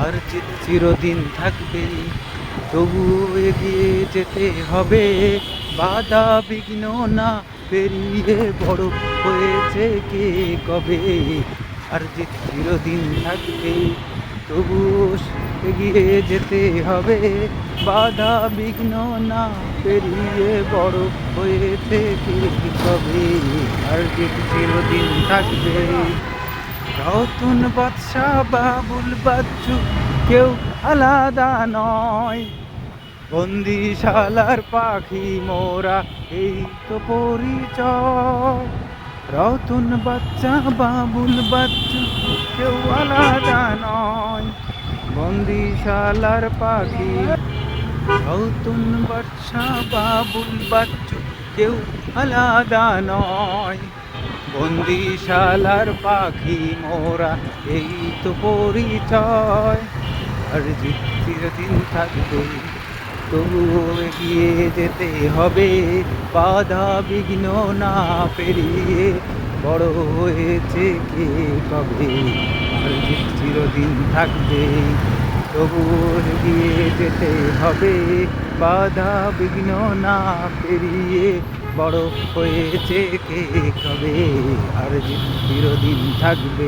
আর জিত চিরদিন থাকবে, তবু এগিয়ে যেতে হবে। বাধা বিঘ্ন না পেরিয়ে বড় হয়েছে কে কবে। আর জিত চিরদিন থাকবে, তবু এগিয়ে যেতে হবে। বাধা বিঘ্ন না পেরিয়ে বড় হয়েছে কে কবে। আর জিত চিরদিন থাকবে। নতুন বাদশা বাবুল বাচ্চু কেউ আলাদা নয়, বন্দিশালার পাখি মোরা এই তো পরিচয়। রতন বাচ্চা বাবুল বাচ্চু কেউ আলাদা নয়, বন্দিশালার পাখি। রতন বাচ্চা বাবুল বাচ্চু কেউ আলাদা নয়, বন্দিশালার পাখি মোরা এই তো পরিচয়। আর জিত চিরদিন থাকবে, তবু এগিয়ে যেতে হবে। বাধা বিঘ্ন না পেরিয়ে বড় হয়েছে কে কবে। আর জিত চিরদিন থাকবে, তবু এগিয়ে যেতে হবে। বাধা বিঘ্ন না পেরিয়ে বড় হয়েছে কে কবে। আর জিত চিরদিন থাকবে।